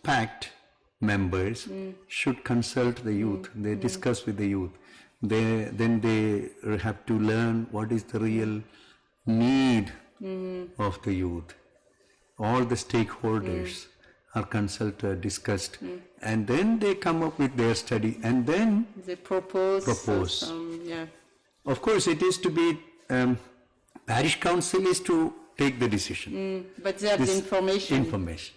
pact members should consult the youth. They discuss with the youth. Then they have to learn what is the real need of the youth. All the stakeholders are consulted, discussed, and then they come up with their study, and then they propose. Of course, it is to be parish council is to take the decision. But they have the information.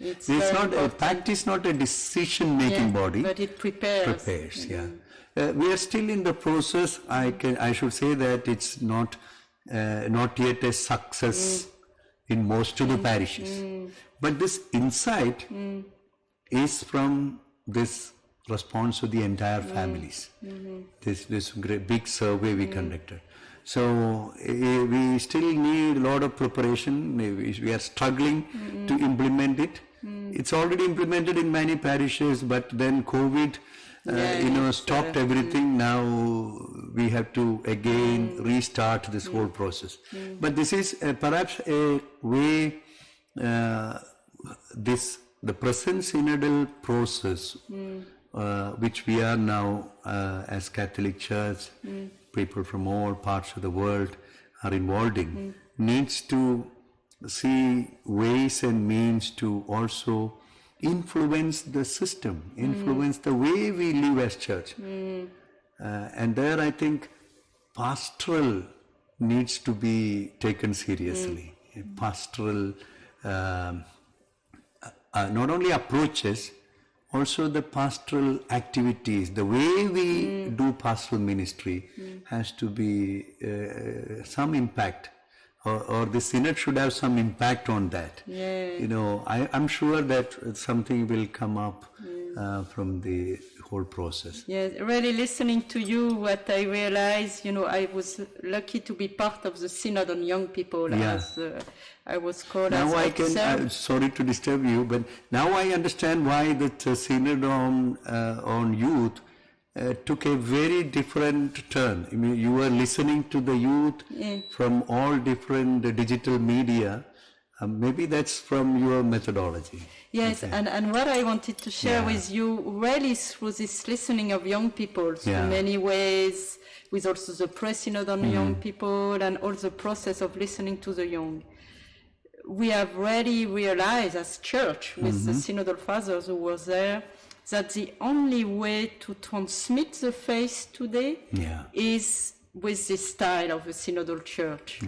It's not a pact is not a decision-making body. But it prepares. We are still in the process. I should say that it's not yet a success in most of the parishes. But this insight is from this response to the entire families. This great big survey we conducted. So we still need a lot of preparation. We are struggling to implement it. It's already implemented in many parishes, but then COVID stopped everything. Now we have to again restart this whole process. But this is perhaps a way, the present synodal process, which we are now as Catholic Church, people from all parts of the world are involved in, needs to see ways and means to also influence the system, influence the way we live as church. And there I think pastoral needs to be taken seriously. Pastoral, not only approaches, also the pastoral activities, the way we do pastoral ministry has to be some impact, or the synod should have some impact on that. I'm sure that something will come up from the whole process. Yes, really listening to you, what I realized, I was lucky to be part of the Synod on Young People, as I was called now as sorry to disturb you, but now I understand why the Synod on youth took a very different turn. I mean, you were listening to the youth from all different digital media. Maybe that's from your methodology. Yes, and what I wanted to share with you really through this listening of young people in many ways, with also the pre-synod on young people and all the process of listening to the young. We have really realized as church with the synodal fathers who were there that the only way to transmit the faith today is with this style of a synodal church.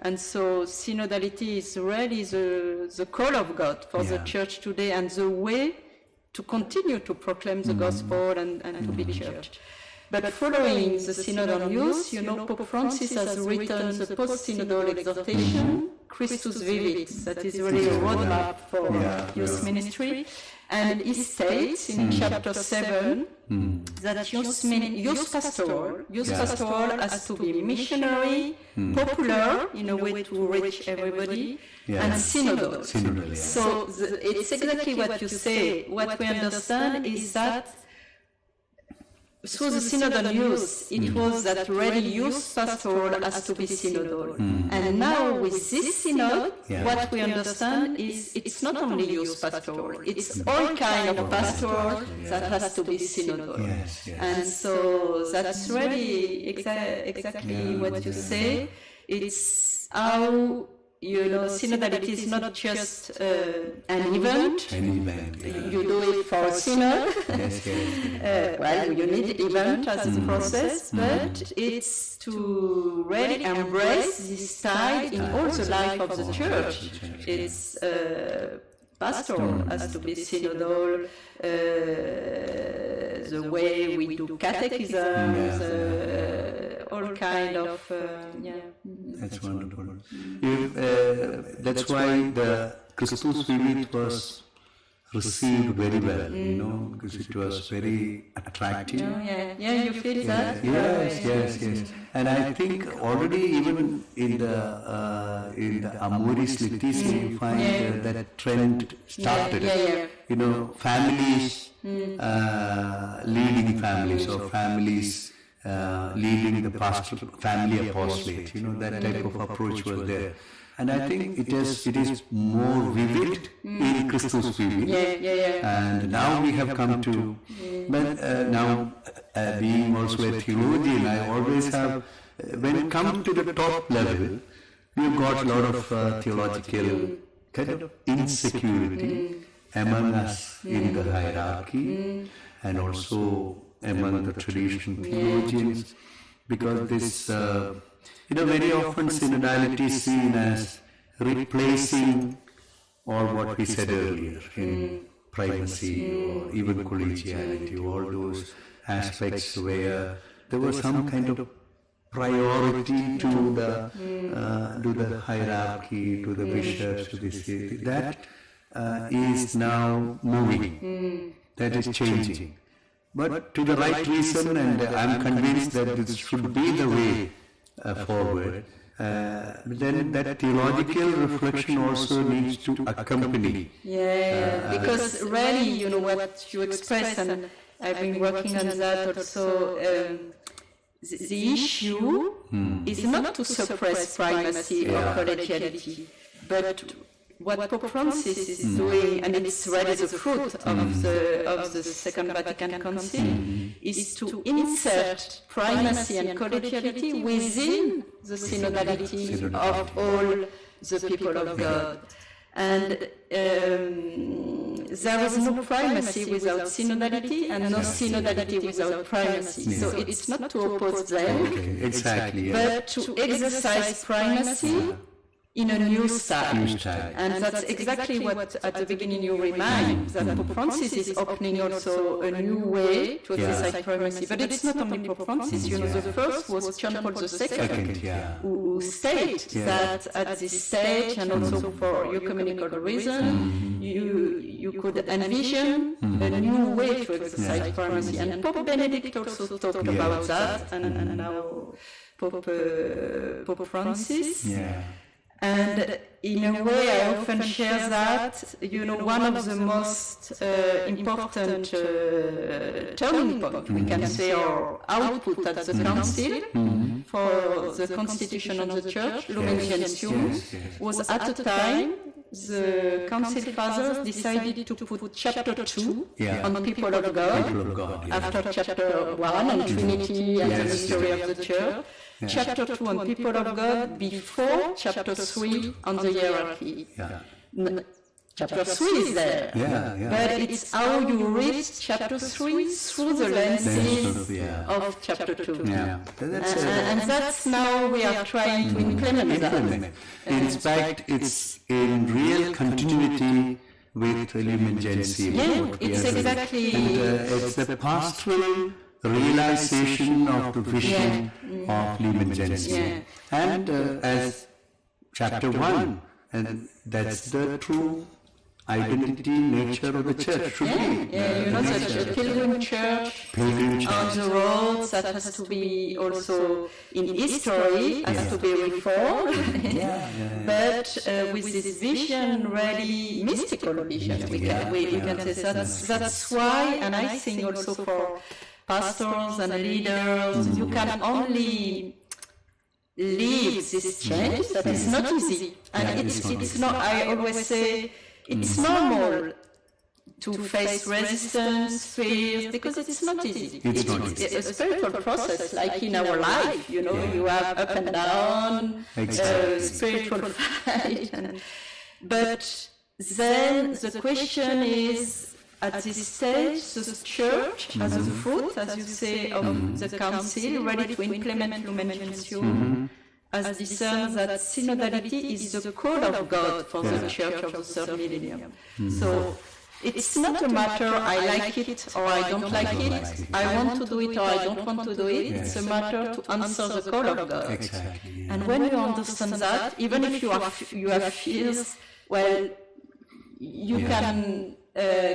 And so synodality is really the call of God for the church today and the way to continue to proclaim the gospel and to be church. But following the Synod on Youth, Pope Francis has written the post-synodal exhortation, Christus Vivit, that is really a roadmap for youth ministry. And he states in chapter 7 that youth pastoral has to be missionary, popular in a way to reach everybody, and synodal. So it's exactly what you say. What we understand is that through the Synod on Youth, it was that really youth pastoral has to be synodal. And now with this synod, what we understand is it's not only youth pastoral, it's all kind of pastoral that has to be synodal. And so that's really exactly what you say. It's how synodality is not just an event. You do it for a synod. Well, you need the event as a process, but it's to really embrace this side in all the life of the church. It's pastoral has to be synodal, the way we do catechism, all kind of, That's wonderful. That's why the Christus Vivit was received very well, because it was very attractive. You feel that? Yes. And I think already even in the Amoris Laetitia, you find that trend started. Families leading families, or families leading the pastoral family apostolate. That type of approach was there. And I think it is more vivid in Christus Vivit. And now we have come to, but now being also a theologian, I always have, when it comes to the top level, we've got a lot of theological kind of insecurity among us in the hierarchy and also among the traditional theologians, because this very often synodality is seen as replacing all what we said earlier in primacy or even collegiality, all those aspects where there was some kind of priority to the hierarchy, to the bishops, to the city. That is now moving. That is changing. But to the right reason, and I'm convinced that this should be the way forward, then that theological reflection also needs to accompany. Because really, what you express, and I've been working on that also, the issue is not to suppress primacy or collegiality, but what Pope Francis is doing, and it's really the fruit of the Second Vatican Council, is to insert primacy and collegiality within the synodality of all the people of God. And there is no primacy without synodality, and no synodality without primacy. So it's not to oppose them, but to exercise primacy in a new style. And that's exactly what at the beginning you remind, that Pope Francis is opening also a new way to exercise primacy. But it's not only Pope Francis, the first was John Paul II, who stated that at this stage, and also for ecumenical reason, you could envision a new way to exercise primacy. And Pope Benedict also talked about that, and now Pope Francis. And in a way, I often share that, one of the most important turning point, we can say, or output at the Council for the Constitution of the Church, Lumen Gentium, was at the time the Council Fathers decided to put chapter 2 on people of God, after chapter 1 on Trinity and the mystery of the Church. Chapter 2 on people of God before chapter 3 on the hierarchy. Chapter 3 is there, but it's how you read chapter 3 through the lenses of chapter 2. And that's now we are trying to implement that. In fact, it's in real continuity with Lumen Gentium. It's exactly. And it's the pastoral realization of the vision of Lumen Gentium. And as chapter 1, and that's the true identity, nature of the church should be. Such a pilgrim church on the roads that has to be also in history, has to be reformed. But with this vision, really mystical vision, we can say that's why, and I think also for pastors and leaders, you can only lead this change. That is not easy, and it's not. I always say it's normal to face resistance, fears, because it's not easy. It's a spiritual process, like in our life. You have up and down, spiritual fight, but then the question is, at this stage, the Church, as a fruit, as you say, of the Council, ready to implement Lumen Gentium, has discerned that synodality is the call of God for the Church of the third millennium. So It's not a matter I like it or I don't like it, I want to do it or I don't want to do it. It's a matter to answer the call of God. Exactly. Yeah. And when you understand that, even if you have fears, well, you can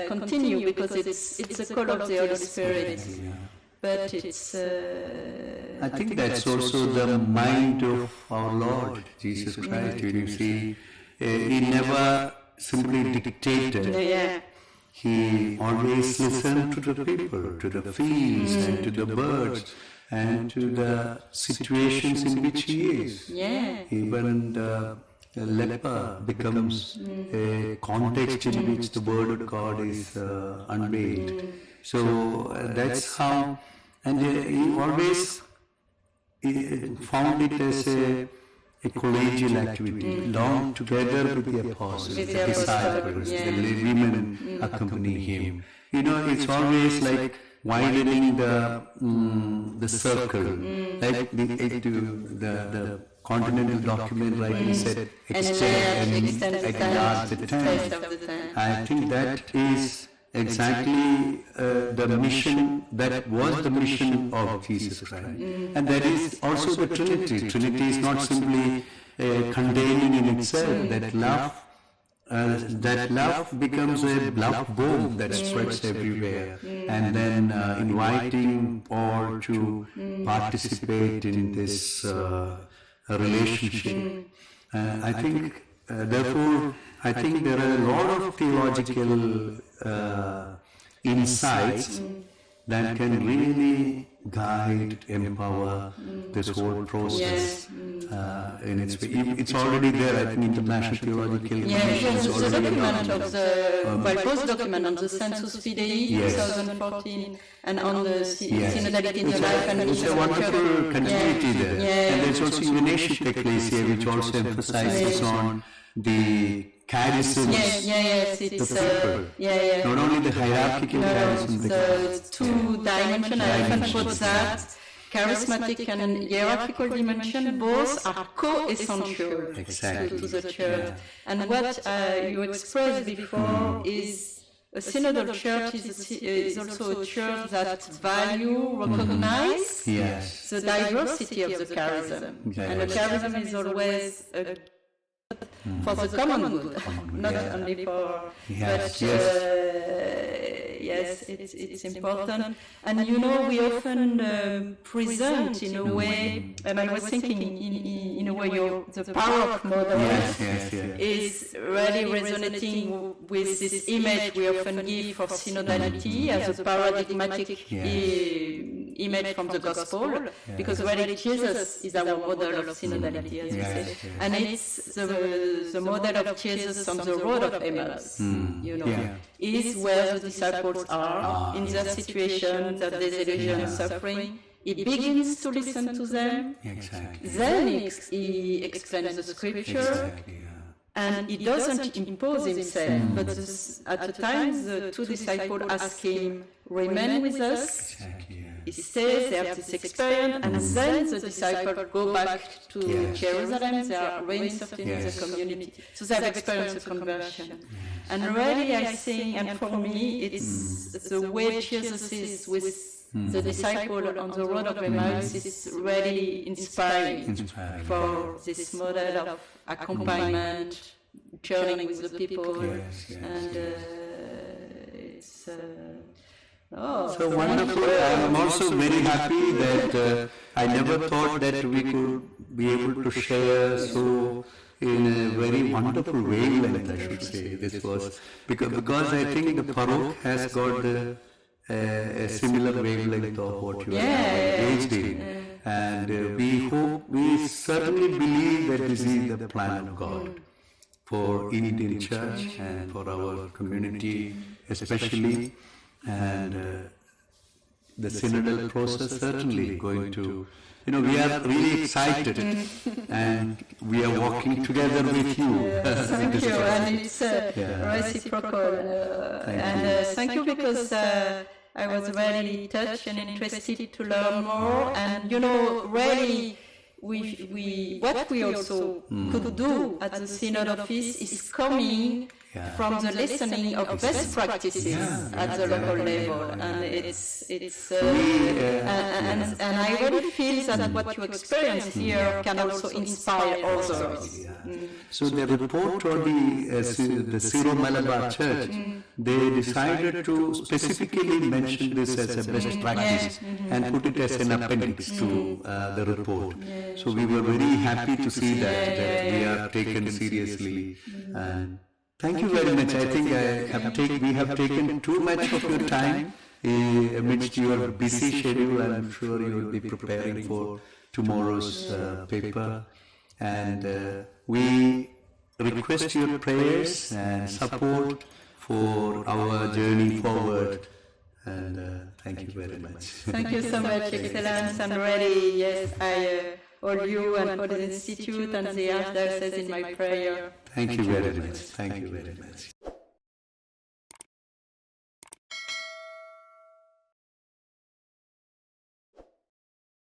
continue because it's a call of the Holy Spirit. Yeah. But it's... I think that's also the mind of our Lord Jesus Christ. You see, He never simply dictated. Yeah. He always listened to the people, to the fields, and to the birds, and to the situations in which he is. Yeah. Even the leper becomes a context in which the word of God is unveiled. So that's how, and he always found it as a collegial activity, along together with the apostles, the disciples, the women accompany him. You know, it's always like widening the circle, like the continental document rightly said, extend and enlarge the tent. I think that is exactly the mission, that was the mission of Jesus Christ. And that is also the Trinity. Trinity is not simply containing in itself, that love becomes a love bomb that spreads everywhere, and then inviting all to participate in this relationship. I think, therefore, I think there are a lot of theological insights that can really guide, empower this whole process. In its way. It's already there, I think, International Theological Commission is the already document of the post-document on the Sensus Fidei 2014 and on the synodality in the life and it's mission a of the wonderful Church. continuity there. And there's also Ignatian Ecclesia, which also emphasizes on the charisms, Yes, the it's people. Not only the hierarchical charism, the two-dimensional, I often quote that, charismatic and hierarchical dimension, both are co-essential Exactly. to the Church. And what you expressed before is a synodal church is also a church that value, recognize the diversity of the charism. And the charism is always for the common good, not only for... Yes, it's important. And you know, we often present in a way, and I was thinking in a way the PAROC model is really resonating with this image we often give for synodality as a paradigmatic image from the gospel, because really Jesus is our model of synodality, as we say. And it's the model of Jesus on the road of Emmaus, you know, is where the disciples are in their situation, their disillusion, suffering. He begins to listen to them. Then he explains the scripture. And he doesn't impose himself, but at the time the two disciples ask him, remain with us. He stays, they have this experience, and then the disciples go back to Jerusalem, they are reinserted in the community. So they have experienced a conversion. And really I think, and for me, it's the way Jesus is with the disciple on the road of Emmaus is really inspiring for this model of accompaniment, journeying with the people, and it's... so wonderful. I'm also very happy that I never thought that we could be able to share so in a very wonderful wavelength, I should say. This was because I think the PAROC has got a similar wavelength of what you are engaged in. And we certainly believe that this is the plan of God for Indian Church and for our community especially. And the synodal process certainly going to, we are really excited and we are walking together with you. Thank you, and it's reciprocal. And thank you because I was really touched and interested to learn more. And really, what we also could do at the Synod office is coming from the listening of best practices at the local level, and and I really feel that what you experience here can also inspire others. So the report of the Syro Malabar Church, they decided to specifically mention this as a best practice and put it as an appendix to the report. So we were very happy to see that we are taken seriously. And thank you very much. I think we have taken too much of your time amidst your busy schedule. I'm sure you will be preparing for tomorrow's paper. And we request your prayers and support for our journey forward. And thank you very much. Thank you so much, Excellence. And really, yes, I hold you and hold the Institute and the Archdiocese in my prayer. Thank you very much. Thank you very much.